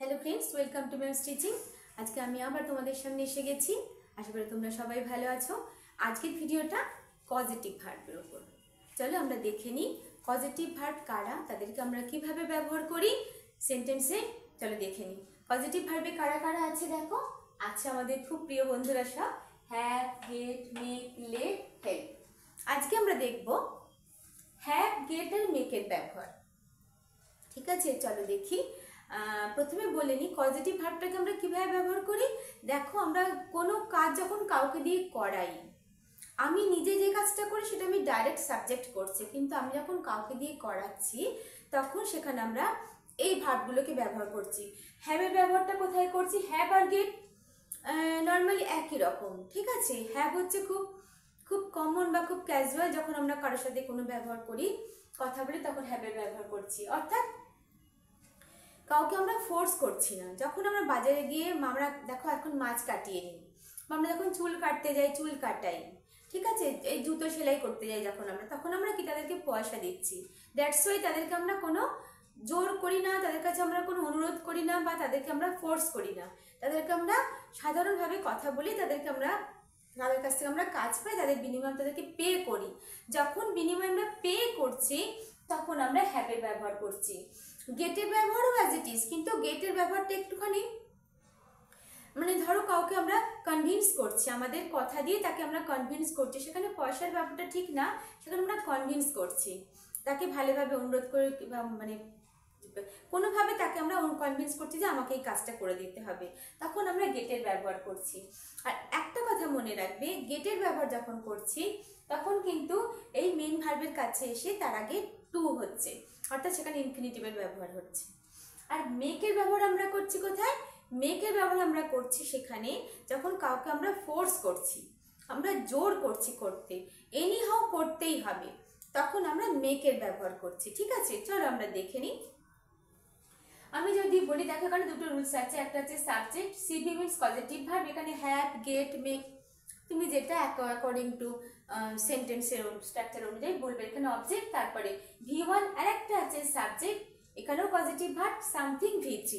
Hello friends welcome to my stitching. आज के आमी आबार तोमादेर सामने एसे गेছি। आशा करी তোমরা সবাই ভালো আছো। আজকের ভিডিওটা পজিটিভ ভার্বের উপর। চলো আমরা দেখে নিই পজিটিভ ভার্ব কারা, তাদেরকে আমরা কিভাবে ব্যবহার করি সেন্টেন্সে। চলো দেখে নিই পজিটিভ ভার্বে কারা কারা আছে। দেখো আছে আমাদের খুব প্রিয় বন্ধুরা সব, have, get, make, let, help. আজকে আমরা দেখব হ্যাভ, গেট আর মেকের ব্যবহার। ঠিক আছে, চলো দেখি। প্রথমে বলে নিই পজিটিভ ভার্বটাকে আমরা কিভাবে ব্যবহার করি। দেখো আমরা কোনো কাজ যখন কাউকে দিয়ে করাই, আমি নিজে যে কাজটা করি সেটা আমি ডাইরেক্ট সাবজেক্ট করছি, কিন্তু আমি যখন কাউকে দিয়ে করাচ্ছি তখন সেখানে আমরা এই ভার্বগুলোকে ব্যবহার করছি। হ্যাভের ব্যবহারটা কোথায় করছি? হ্যাভ আর গেট নর্মালি একই রকম। ঠিক আছে, হ্যাভ হচ্ছে খুব খুব কমন বা খুব ক্যাজুয়াল, যখন আমরা কারোর সাথে কোনো ব্যবহার করি, কথা বলি, তখন হ্যাভের ব্যবহার করছি। অর্থাৎ কাউকে আমরা ফোর্স করছি না। যখন আমরা বাজারে গিয়ে আমরা দেখো এখন মাছ কাটিয়ে নিই, বা আমরা যখন চুল কাটতে যাই চুল কাটাই, ঠিক আছে, এই জুতো সেলাই করতে যাই যখন আমরা, তখন আমরা কি তাদেরকে পয়সা দিচ্ছি। দ্যাটস ওয়াই তাদেরকে আমরা কোনো জোর করি না, তাদের কাছে আমরা কোনো অনুরোধ করি না, বা তাদেরকে আমরা ফোর্স করি না। তাদেরকে আমরা সাধারণভাবে কথা বলি, তাদের কাছ থেকে আমরা কাজ পাই, তাদের বিনিময়ে তাদেরকে পে করি। যখন বিনিময়ে আমরা পে করছি তখন আমরা হ্যাভের ব্যবহার করছি। গেটের ব্যবহারও অ্যাজ ইট ইজ, কিন্তু গেটের ব্যবহারটা একটুখানি মানে ধরো কাউকে আমরা কনভিন্স করছি, আমাদের কথা দিয়ে তাকে আমরা কনভিন্স করছি, সেখানে পয়সার ব্যাপারটা ঠিক না, সেখানে আমরা কনভিন্স করছি, তাকে ভালোভাবে অনুরোধ করে মানে কোনোভাবে তাকে আমরা কনভিন্স করছি যে আমাকে এই কাজটা করে দিতে হবে, তখন আমরা গেটের ব্যবহার করছি। আর একটা কথা মনে রাখবে, গেটের ব্যবহার যখন করছি তখন কিন্তু এই মেইন ভার্বের কাছে এসে তার আগে টু হচ্ছে, অর্থাৎ সেখানে ইনফিনিটিভের ব্যবহার হচ্ছে। আর মেকের ব্যবহার আমরা করছি কোথায়? মেকের ব্যবহার আমরা করছি সেখানে যখন কাউকে আমরা ফোর্স করছি, আমরা জোর করছি করতে, এনি হাউ করতেই হবে, তখন আমরা মেকের ব্যবহার করছি। ঠিক আছে, চলো আমরা দেখে নিই। আমি যদি বলি, দেখো এখানে দুটো রুলস আছে, একটা হচ্ছে subject, CV means positive verb, এখানে হ্যাভ, গেট, মেক তুমি যেটা অ্যাকর্ডিং টু সেন্টেন্সের স্ট্রাকচার অনুযায়ী বলবে। এখানে অবজেক্ট, তারপরে V1, আর একটা আছে সাবজেক্ট, এখানেও পজিটিভ ভার্ব, সামথিং V3।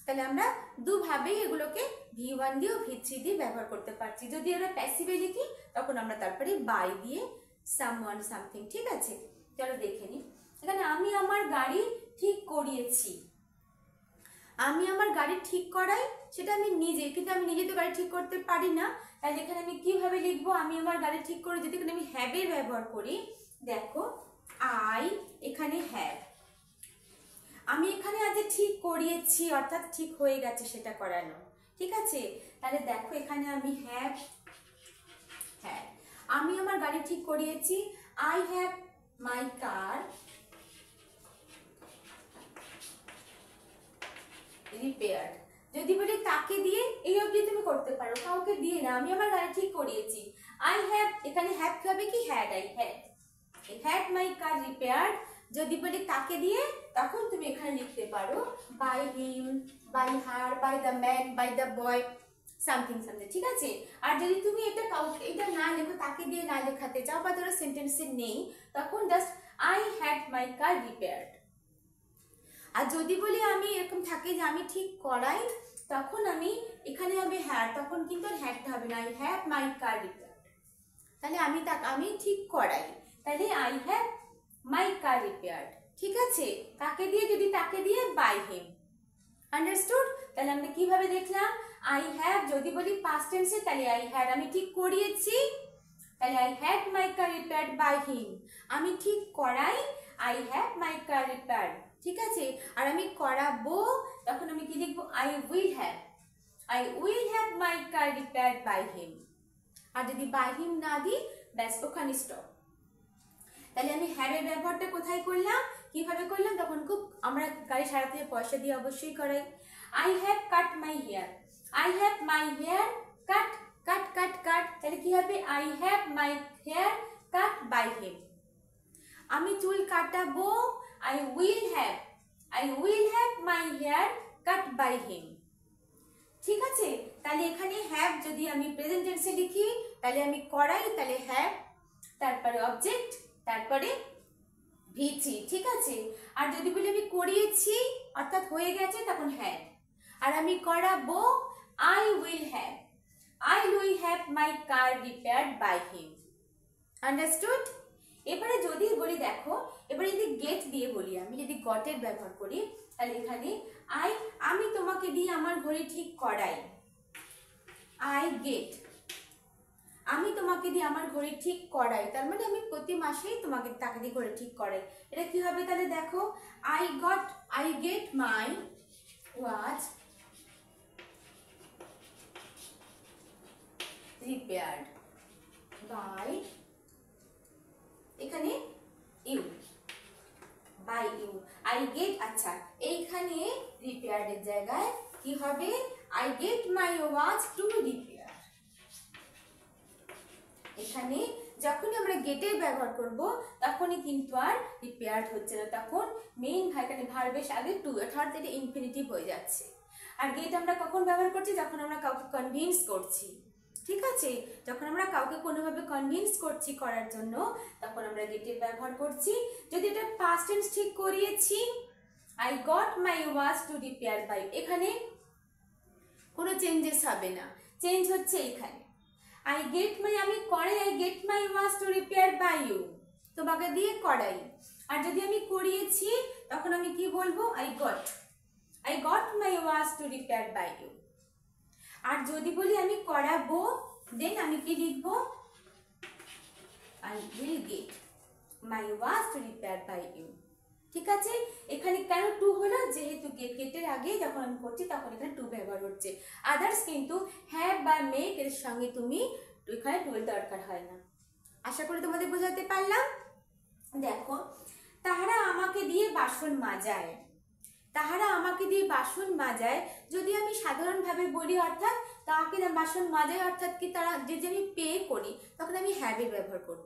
তাহলে আমরা দুভাবেই এগুলোকে V1 দিয়ে ও V3 দিয়ে ব্যবহার করতে পারছি। যদি আমরা প্যাসিভে লিখি তখন আমরা তারপরে বাই দিয়ে সামওয়ান, সামথিং। ঠিক আছে, চলো দেখে নিই। এখানে আমি আমার গাড়ি ঠিক করিয়েছি, আমি আমার গাড়ি ঠিক করাই, সেটা আমি নিজে, কিন্তু আমি নিজে তো গাড়ি ঠিক করতে পারি না। তাহলে এখানে আমি কিভাবে লিখবো? আমি আমার গাড়ি ঠিক করে, যদি এখানে আমি হ্যাভের ব্যবহার করি, দেখো আই, এখানে হ্যাভ, আমি এখানে আজ ঠিক করিয়েছি, অর্থাৎ ঠিক হয়ে গেছে সেটা করানো। ঠিক আছে, তাহলে দেখো এখানে আমি হ্যাভ, হ্যাঁ, আমি আমার গাড়ি ঠিক করিয়েছি, I have my car repaired. যদি বলি তাকে দিয়ে, এই অবধি তুমি করতে পারো, কাউকে দিয়ে না, আমি আমার গাড়ি ঠিক করিয়েছি, আই হ্যাভ, এখানে হ্যাভ হবে কি had, I had my car repaired. যদি বলি তাকে দিয়ে, তখন তুমি এখানে লিখতে পারো by him, by her, by the man, by the boy, something something. ঠিক আছে, আর যদি তুমি এটা না লেখো, তাকে দিয়ে না লেখাতে চাও, বা ধরো সেন্টেন্সে নেই, তখন just I had my car repaired. আর যদি বলি আমি এরকম থাকে যে আমি ঠিক করাই, তখন আমি এখানে হবে হ্যাড, তখন কিন্তু আর হ্যাডটা হবে না, I have my car repaired. তাহলে আমি ঠিক করাই, তাহলে I have my car repaired. ঠিক আছে, কাকে দিয়ে? যদি তাকে দিয়ে বাই হিম। আন্ডারস্টুড? তাহলে আমরা কিভাবে দেখলাম, আই হ্যাভ, যদি বলি পাস্ট টেন্সে, তাহলে আই হ্যাড, আমি ঠিক করিয়েছি, তাহলে I had my car repaired by him. আমি ঠিক করাই, I have my car repaired. ঠিক আছে, আর আমি করাবো, তখন আমি কি লিখবো? I will have my car repaired by him. আর যদি বাই হিম না দিই, ব্যাস ওখানে স্টপ। তাহলে আমি হ্যাভের ব্যবহারটা কোথায় করলাম, কিভাবে করলাম? তখন খুব আমরা গাড়ি সারাতে পয়সা দিয়ে অবশ্যই করাই। I have cut my hair, I have my hair cut, cut cut cut, তাহলে কি হবে? I have my hair cut by him. আমি চুল কাটাবো, I will have my hair cut by him। ঠিক আছে, তাহলে এখানে হ্যাভ যদি আমি প্রেজেন্ট টেন্সে লিখি, তাহলে আমি করাই, তাহলে হ্যাভ, তারপরে অবজেক্ট, তারপরে V3। ঠিক আছে, আর যদি বলি আমি করিয়েছি, অর্থাৎ হয়ে গেছে, তখন হ্যাড। আর আমি করাবো I will have my car repaired by him. Understood? এবারে যদি বলি দেখো, এবারে যদি গেট দিয়ে বলি, আমি যদি গটের ব্যবহার করি তাহলে এখানে আমি তোমাকে দিয়ে আমার ঘড়ি ঠিক করাই, I get, আমি তোমাকে দিয়ে আমার ঘড়ি ঠিক করাই, তার মানে আমি প্রতি মাসেই তাকে দিয়ে ঘড়ি ঠিক করাই। এটা কি হবে তাহলে দেখো, I get my watch repaired by, এখানে you, by you, I get, আচ্ছা এইখানে repaired এর জায়গায় কি হবে, I get my watch to repair। এখানে যখনই আমরা গেটের ব্যবহার করব তখনই কিন্তু আর রিপেয়ার্ড হচ্ছে না, তখন মেইন এখানে ভার্বের আগে টু, অর্থাৎ এটা ইনফিনিটিভ হয়ে যাচ্ছে। আর গেট আমরা কখন ব্যবহার করছি, যখন আমরা কাউকে কনভিন্স করছি, ঠিক আছে, যখন আমরা কাউকে কোনোভাবে কনভিন্স করছি করার জন্য তখন আমরা গেটের ব্যবহার করছি। যদি এটা পাস্ট টেন্স ঠিক করিয়েছি, I got my watch to repair by, এখানে কোনো চেঞ্জেস হবে না, চেঞ্জ হচ্ছে এখানে I get my, আমি করাই I get my watch to repair by you, তোমাকে দিয়ে করাই। আর যদি আমি করিয়েছি তখন আমি কি বলবো, I got my watch to repair by you। আর যদি বলি আমি করাবো, দেন আমি কি লিখবো, I will get my watch to repair by you। ঠিক আছে, এখানে কেন টু হলো, যেহেতু গেটের আগে যখন আমি করছি তখন এখানে টু ব্যবহার হচ্ছে। আদার্স কিন্তু হ্যাভ বা মেক এর সঙ্গে তুমি এখানে টু এর দরকার হয় না। আশা করি তোমাদের বোঝাতে পারলাম। দেখো, তাহারা আমাকে দিয়ে বাসন মাজায়, তাহারা আমাকে দিয়ে বাসন মাজায়, যদি আমি সাধারণভাবে বলি অর্থাৎ তাকে বাসন মাজায় অর্থাৎ কি তারা যে আমি পে করি তখন আমি হ্যাভ এর ব্যবহার করব।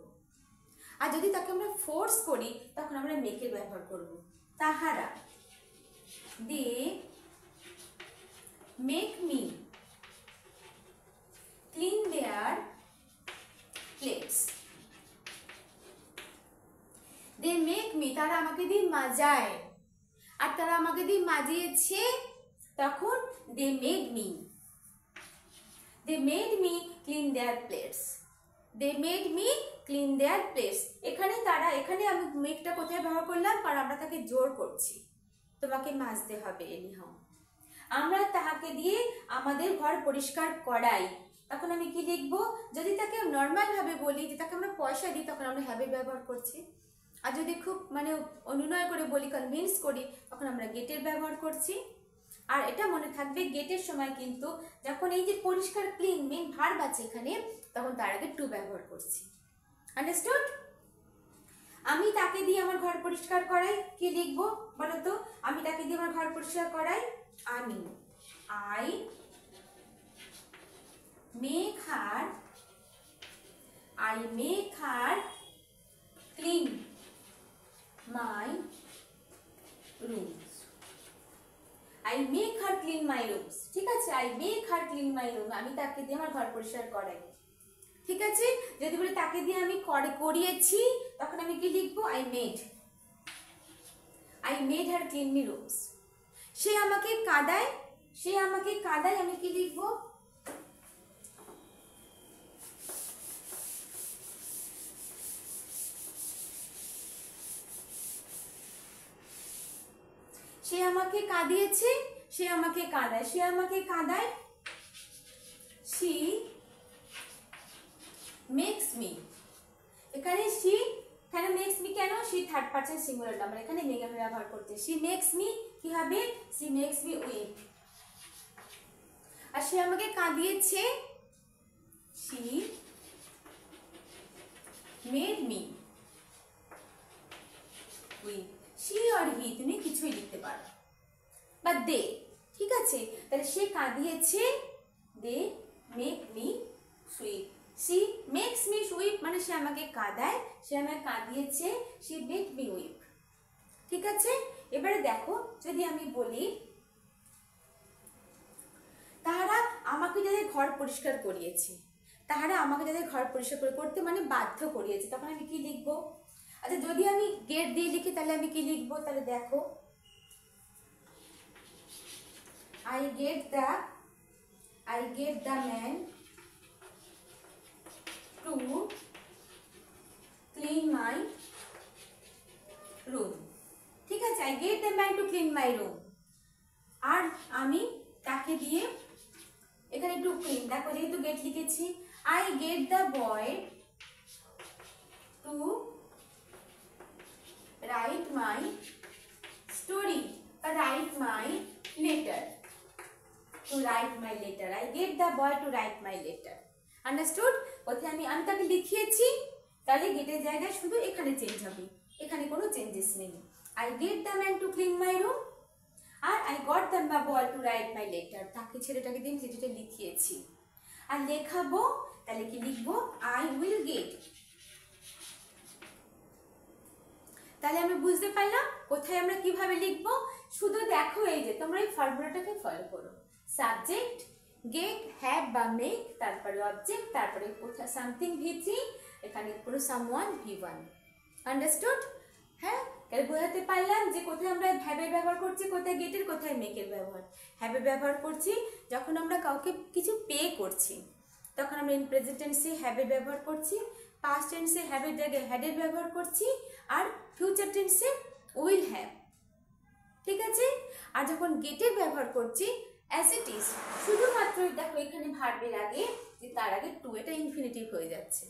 আর যদি তাকে আমরা ফোর্স করি তখন আমরা মেকের ব্যবহার করব। তাহারা, they make me clean their plates, they make me, তারা আমাকে দিয়ে মাজায়, আর তারা আমাকে দিয়ে মাজিয়েছে তখন they made me clean their plates, they made me clean their plates. এখানে তারা, এখানে আমি মেকটা কোথায় ব্যবহার করলাম, কারণ আমরা তাকে জোর করছি, তোমাকে মাজতে হবে এনিহাও। আমরা তাহাকে দিয়ে আমাদের ঘর পরিষ্কার করাই, তখন আমি কি লিখবো, যদি তাকে নর্মাল ভাবে বলি যে তাকে আমরা পয়সা দিই তখন আমরা হ্যাভ এর ব্যবহার করছি। আর যদি খুব অনুনয় করে বলি, কনভিন্স করি, তখন আমরা গেটের ব্যবহার করছি। আর এটা মনে থাকবে, গেটের সময় কিন্তু যখন এই যে পরিষ্কার ক্লিন মেইন ভার্ব আছে এখানে, তখন তার আগে টু ব্যবহার করছি। আন্ডারস্টুড? আমি তাকে দিয়ে আমার ঘর পরিষ্কার করাই, কি লিখবো বলো তো, আমি তাকে দিয়ে আমার ঘর পরিষ্কার করাই, আমি I make her clean my rooms, I make her clean my rooms। ঠিক আছে, I make her clean my room, আমি তাকে দিয়ে আমার ঘর পরিষ্কার করাই। ঠিক আছে, যদি বলি তাকে দিয়ে আমি করিয়েছি তখন আমি কি লিখবো, I made her clean my rooms। সে আমাকে কাঁদায়, আমি কি লিখবো, সে আমাকে কাঁদিয়েছে, সে আমাকে কাঁদায়, she makes me, এখানে she, এখানে makes me কেন, she third person singular number, এখানে মেক আমি ব্যবহার করতে, she makes me কি হবে, she makes me weep। আর সে আমাকে কাঁদিয়েছে, she made me weep। she or he তুমি কিছুই লিখতে পারো, বা দে, ঠিক আছে, তাহলে সে কাঁদিয়েছে, they make me weep, she makes me sweep মানে সে আমাকে কাঁদায়, সে আমাকে কাঁদিয়েছে, she made me weep। ঠিক আছে, এবারে দেখো, যদি আমি বলি তাহারা আমাকে যাদের ঘর পরিষ্কার করিয়েছে, তাহারা আমাকে যাদের ঘর পরিষ্কার করতে মানে বাধ্য করিয়েছে, তখন আমি কি লিখবো, আচ্ছা যদি আমি গেট দিয়ে লিখি তাহলে আমি কি লিখবো, তাহলে দেখো I get the man to clean my room. ঠিক আছে, I get the man to clean my room. আর আমি তাকে দিয়ে এখানে একটু ক্লিন, দেখো যেহেতু গেট লিখেছি, I get the boy to write my story or write my letter. To write my letter. I get the boy to write my letter. Understood? ওতে আমি তাকে লিখিয়েছি, তাহলে গেটের জায়গায় শুধু এখানে চেঞ্জ হবে, এখানে কোনো চেঞ্জেস নেই। I get the man to clean my room R I got the boy to write my letter, তাকে ছেলেটাকে দিয়ে চিঠিটা লিখিয়েছি। আর লেখাবো, তাহলে কি লিখবো? I will get। তাহলে আমরা বুঝতে পারলাম কোথায় আমরা কিভাবে লিখবো। শুধু দেখো এই যে তোমরা এই ফর্মুলাটাকে ফলো করো, সাবজেক্ট গেট, হ্যাভ বা মেক, তারপরে অবজেক্ট, তারপরে কোথায় সামথিং V3, এখানে পুরো সামওয়ান V1। আন্ডারস্টুড? হ্যাঁ, তাহলে বোঝাতে পারলাম যে কোথায় আমরা হ্যাভের ব্যবহার করছি, কোথায় গেটের, কোথায় মেকের ব্যবহার। হ্যাভের ব্যবহার করছি যখন আমরা কাউকে কিছু পে করছি, তখন আমরা ইন প্রেজেন্ট টেন্সে হ্যাভের ব্যবহার করছি, পাস্ট টেন্সে হ্যাভের জায়গায় হ্যাডের ব্যবহার করছি, আর ফিউচার টেন্সে উইল হ্যাভ। ঠিক আছে? আর যখন গেটের ব্যবহার করছি অ্যাজ ইট ইজ, শুধুমাত্র দেখো এখানে ভার্বের আগে যে তার আগে টু, এটা ইনফিনিটিভ হয়ে যাচ্ছে।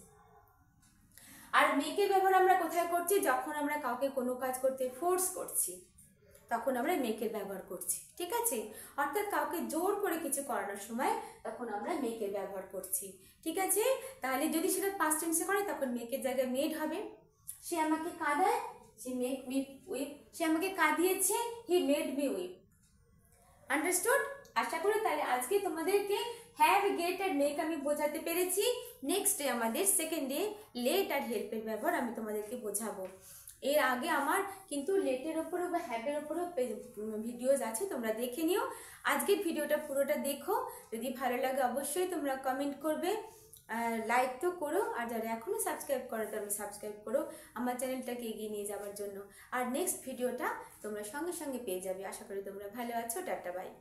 আর মেকের ব্যবহার আমরা কোথায় করছি? যখন আমরা কাউকে কোনো কাজ করতে ফোর্স করছি, তখন আমরা মেকের ব্যবহার করছি। ঠিক আছে? অর্থাৎ কাউকে জোর করে কিছু করানোর সময় তখন আমরা মেকের ব্যবহার করছি। ঠিক আছে? তাহলে যদি সেটা পাস্ট টেন্সে করে তখন মেকের জায়গায় মেড হবে। সে আমাকে কাঁদায়, সে মেক মি উইপ, সে আমাকে কাঁদিয়েছে, he made me weep. Understood? আশা করি তাহলে আজকে তোমাদেরকে হ্যাভ, গেট আর মেক আমি বোঝাতে পেরেছি। নেক্সট ডে আমাদের সেকেন্ড ডে লেট আর হেল্পের ব্যবহার আমি তোমাদেরকে বোঝাবো। এর আগে আমার কিন্তু লেটের ওপরও বা হ্যাভের ওপরও ভিডিওস আছে, তোমরা দেখে নিও। আজকের ভিডিওটা পুরোটা দেখো, যদি ভালো লাগে অবশ্যই তোমরা কমেন্ট করবে, লাইক তো করো, আর যারা এখনো সাবস্ক্রাইব করো তারা সাবস্ক্রাইব করো আমার চ্যানেলটাকে এগিয়ে নিয়ে যাওয়ার জন্য। আর নেক্সট ভিডিওটা তোমরা সঙ্গে সঙ্গে পেয়ে যাবে। আশা করি তোমরা ভালো আছো। Tata, by.